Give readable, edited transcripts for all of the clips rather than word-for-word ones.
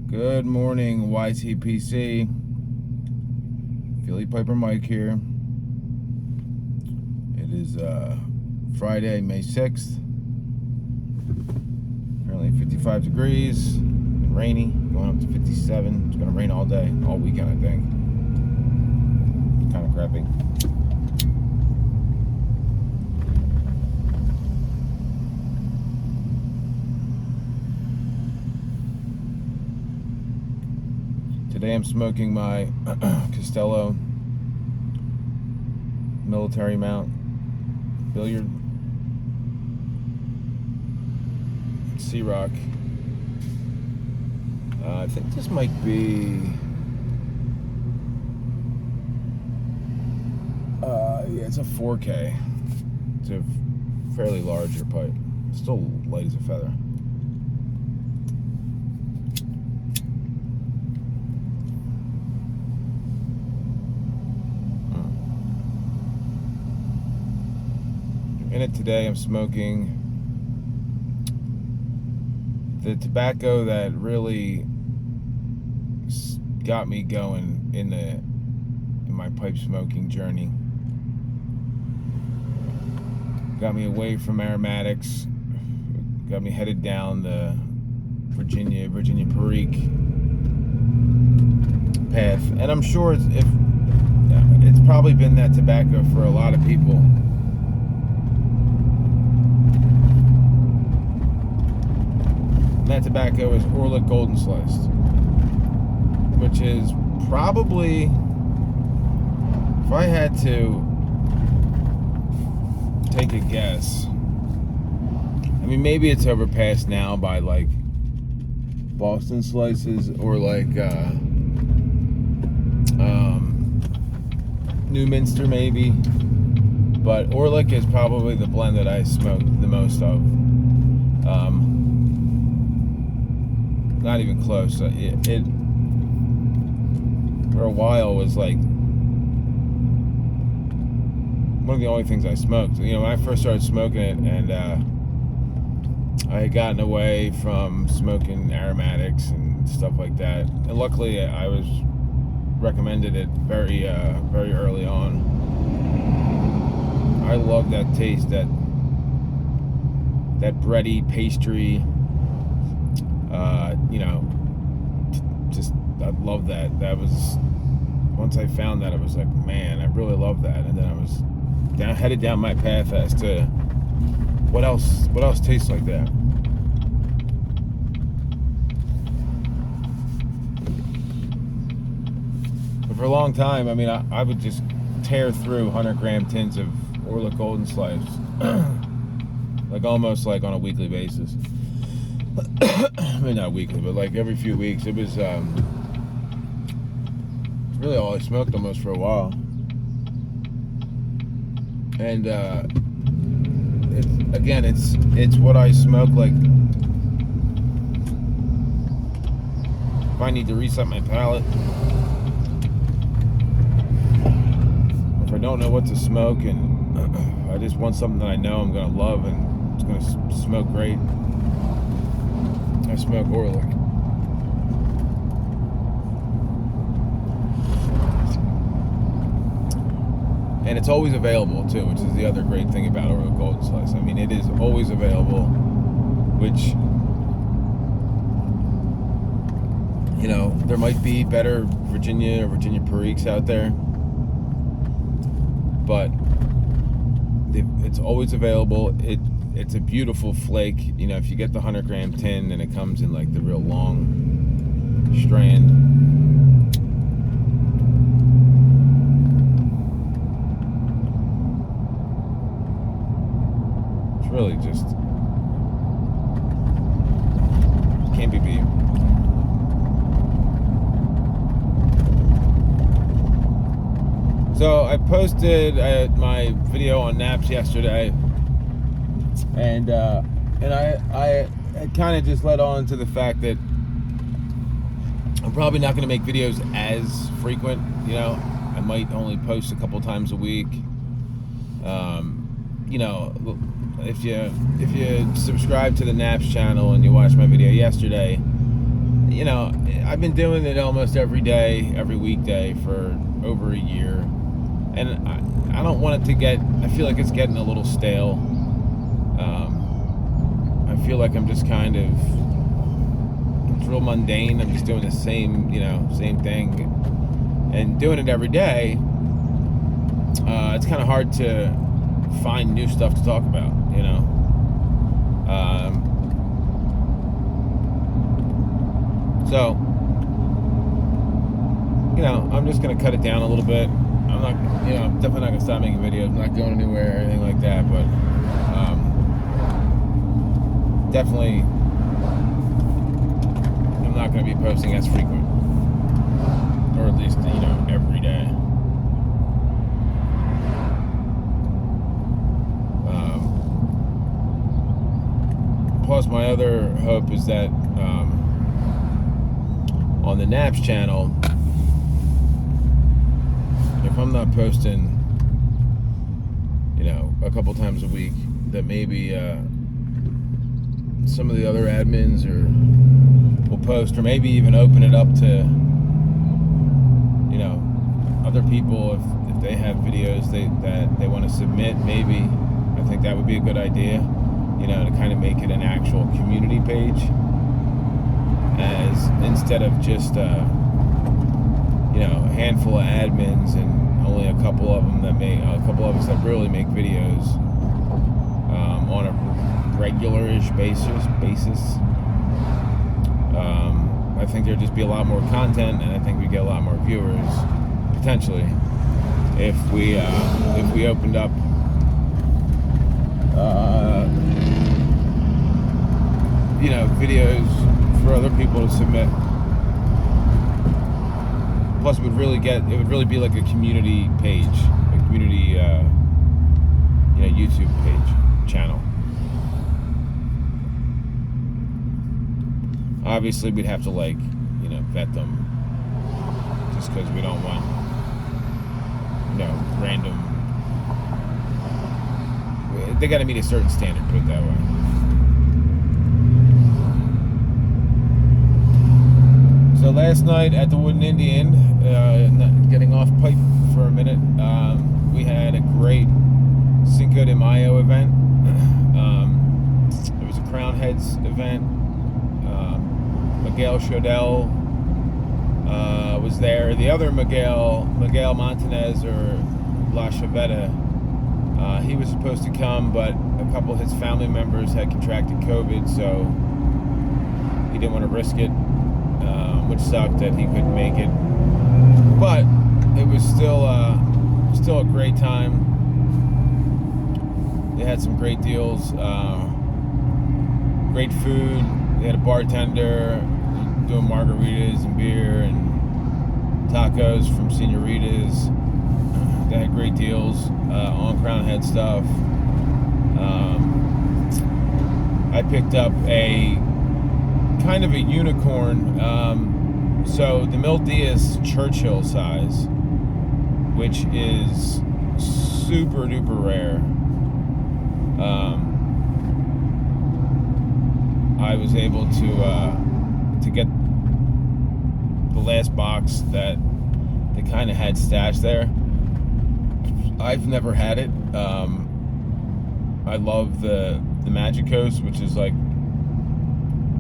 Good morning, YTPC. Philly Piper Mike here. It is Friday, May 6th. Currently 55 degrees and rainy, going up to 57. It's going to rain all day, all weekend, I think. Kind of crappy. Today I'm smoking my Costello military mount billiard C-Rock. I think this might be yeah, it's a 4K. It's a fairly larger pipe. Still light as a feather. In it today, I'm smoking the tobacco that really got me going in my pipe smoking journey. Got me away from aromatics. Got me headed down the Virginia Perique path, and I'm sure it's probably been that tobacco for a lot of people. That tobacco is Orlik Golden Sliced, which is probably, if I had to take a guess, I mean, maybe it's overpassed now by like Boston Slices or like Newminster maybe, but Orlik is probably the blend that I smoked the most of. Not even close. It for a while was like one of the only things I smoked. You know, when I first started smoking it, and I had gotten away from smoking aromatics and stuff like that. And luckily, I was recommended it very early on. I love that taste, that bready pastry. You know, just I love that. That was, once I found that, I was like, man, I really love that. And then I was headed down my path as to what else tastes like that. But for a long time, I mean, I would just tear through 100-gram tins of Orlik Golden Slice, like almost like on a weekly basis. I mean, not weekly, but like every few weeks. It was really all I smoked almost for a while. And it's what I smoke. Like, if I need to reset my palate, if I don't know what to smoke, and I just want something that I know I'm gonna love and it's gonna smoke great, I smoke Orlik. And it's always available too, which is the other great thing about Orlik Golden Slice. I mean, it is always available, which, you know, there might be better Virginia or Virginia Periques out there, but it's always available. It's a beautiful flake. You know, if you get the 100-gram tin, and it comes in like the real long strand. It's really just can't be beat. So I posted my video on naps yesterday, and I kind of just led on to the fact that I'm probably not going to make videos as frequent. You know, I might only post a couple times a week. You know, if you subscribe to the Naps channel and you watched my video yesterday, you know, I've been doing it almost every day, every weekday for over a year, and I don't want it to get. I feel like it's getting a little stale. I feel like I'm just kind of. It's real mundane. I'm just doing the same, same thing, and doing it every day. It's kind of hard to find new stuff to talk about, So, I'm just going to cut it down a little bit. I'm not, I'm definitely not going to stop making videos. I'm not going anywhere or anything like that, but definitely I'm not going to be posting as frequent, or at least, every day. Plus, my other hope is that on the Naps channel, if I'm not posting, a couple times a week, that maybe some of the other admins will post, or maybe even open it up to, other people if they have videos that they want to submit. Maybe I think that would be a good idea. To kind of make it an actual community page, as instead of just a handful of admins and only a couple of us that really make videos on a regular-ish basis. I think there'd just be a lot more content, and I think we'd get a lot more viewers potentially if we opened up. Videos for other people to submit. Plus, it would really be like a community page, a community, YouTube page, channel. Obviously, we'd have to vet them, just because we don't want, random. They got to meet a certain standard, put it that way. So last night at the Wooden Indian, getting off pipe for a minute, we had a great Cinco de Mayo event. It was a Crown Heads event. Miguel Chodel was there. The other Miguel Montanez, or La Chaveta, he was supposed to come, but a couple of his family members had contracted COVID, so he didn't want to risk it. Which sucked that he couldn't make it, but it was still a great time. They had some great deals, great food. They had a bartender doing margaritas and beer and tacos from Senoritas. They had great deals on Crown Head stuff. I picked up a kind of a unicorn. So the Mil Diaz Churchill size, which is super duper rare. I was able to get the last box that they kind of had stashed there. I've never had it. I love the Magic Coast, which is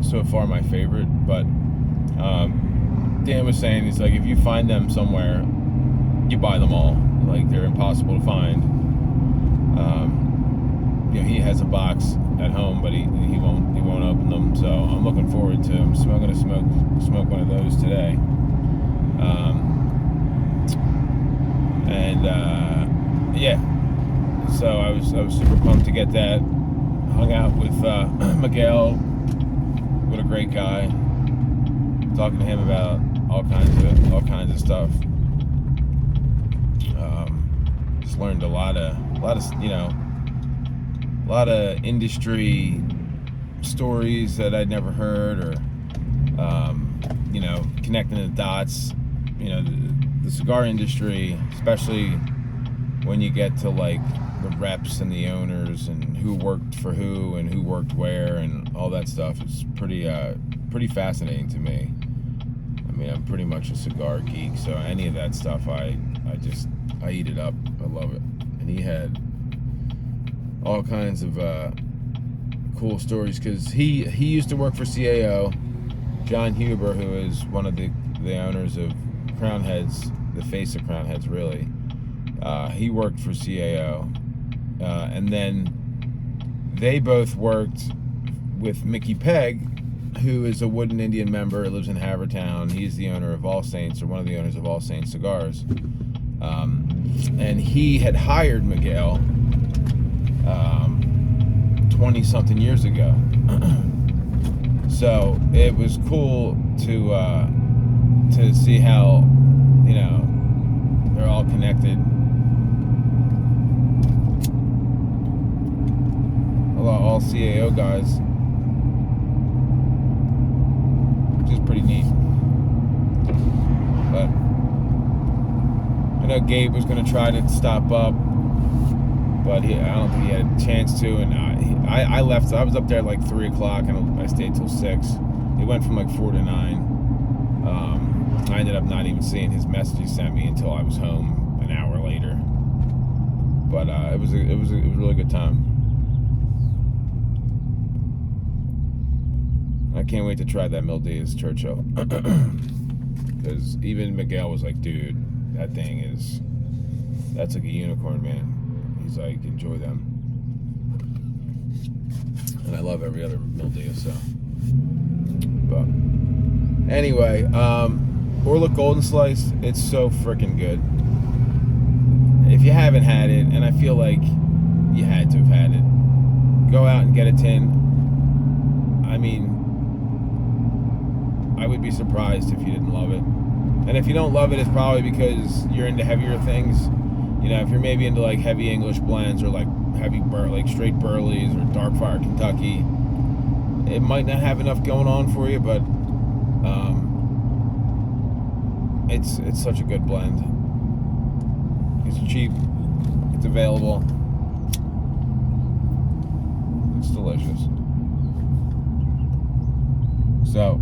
so far my favorite, but Dan was saying, he's like, if you find them somewhere, you buy them all. They're impossible to find. He has a box at home, but he won't open them. So I'm looking forward to him. I'm gonna smoke one of those today. So I was super pumped to get that. Hung out with Miguel. What a great guy. Talking to him about all kinds of stuff. Just learned a lot of industry stories that I'd never heard, or connecting the dots. The cigar industry, especially when you get to the reps and the owners and who worked for who and who worked where and all that stuff, is pretty fascinating to me. mean, I'm pretty much a cigar geek, so any of that stuff, I eat it up. I love it. And he had all kinds of cool stories, because he used to work for CAO. John Huber, who is one of the owners of Crown Heads, the face of Crown Heads, really, he worked for CAO, and then they both worked with Mickey Pegg, who is a Wooden Indian member, lives in Havertown. He's the owner of All Saints, or one of the owners of All Saints Cigars. And he had hired Miguel 20-something years ago. So it was cool to see how, you know, they're all connected. All CAO guys. Which is pretty neat. But I know Gabe was going to try to stop up, but I don't think he had a chance to. And I left. I was up there at like 3 o'clock, and I stayed till 6. It went from like 4 to 9. I ended up not even seeing his message he sent me until I was home an hour later. But it was a really good time. I can't wait to try that Mil Díaz Churchill. Because even Miguel was like, dude, that's like a unicorn, man. He's like, enjoy them. And I love every other Mil Díaz, so. But anyway, Orlik Golden Slice, it's so freaking good. If you haven't had it, and I feel like you had to have had it, go out and get a tin. I mean, I would be surprised if you didn't love it. And if you don't love it, it's probably because you're into heavier things. You know, if you're maybe into like heavy English blends, or like heavy like straight Burleys or Dark Fire Kentucky, it might not have enough going on for you, but it's such a good blend. It's cheap, it's available, it's delicious. So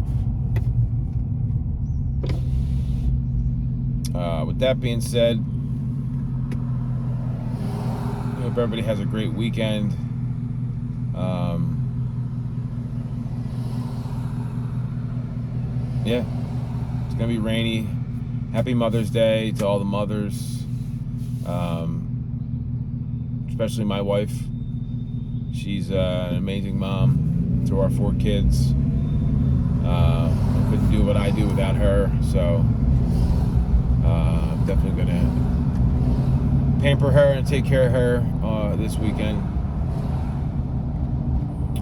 with that being said, I hope everybody has a great weekend. Yeah, it's gonna be rainy. Happy Mother's Day to all the mothers, especially my wife. She's an amazing mom to our 4 kids. I couldn't do what I do without her, so I'm definitely gonna pamper her and take care of her this weekend.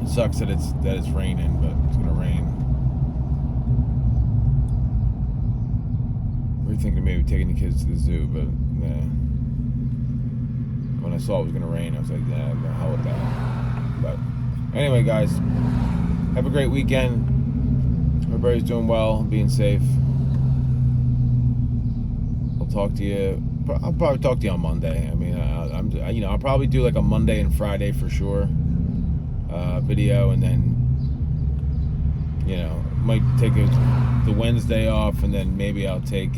It sucks that it's raining, but it's gonna rain. We were thinking of maybe taking the kids to the zoo, but nah. When I saw it was gonna rain, I was like, nah, the hell with that. But anyway, guys, have a great weekend. Everybody's doing well, being safe. I'll talk to you. I'll probably talk to you on Monday. I mean, I'll probably do like a Monday and Friday for sure video, and then, you know, might take the Wednesday off, and then maybe I'll take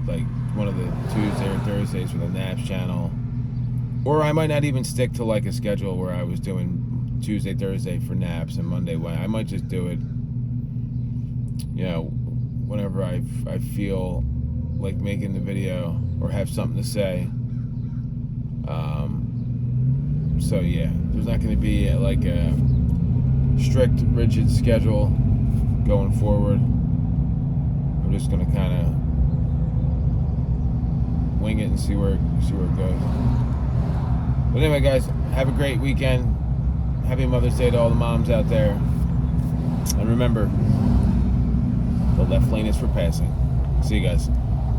like one of the Tuesday or Thursdays for the Naps channel, or I might not even stick to like a schedule where I was doing Tuesday, Thursday for Naps and Monday. I might just do it, you know, whenever I feel like making the video or have something to say. So yeah, there's not going to be like a strict, rigid schedule going forward. I'm just going to kind of wing it and see where it goes. But anyway, guys, have a great weekend. Happy Mother's Day to all the moms out there. And remember, the left lane is for passing. See you guys.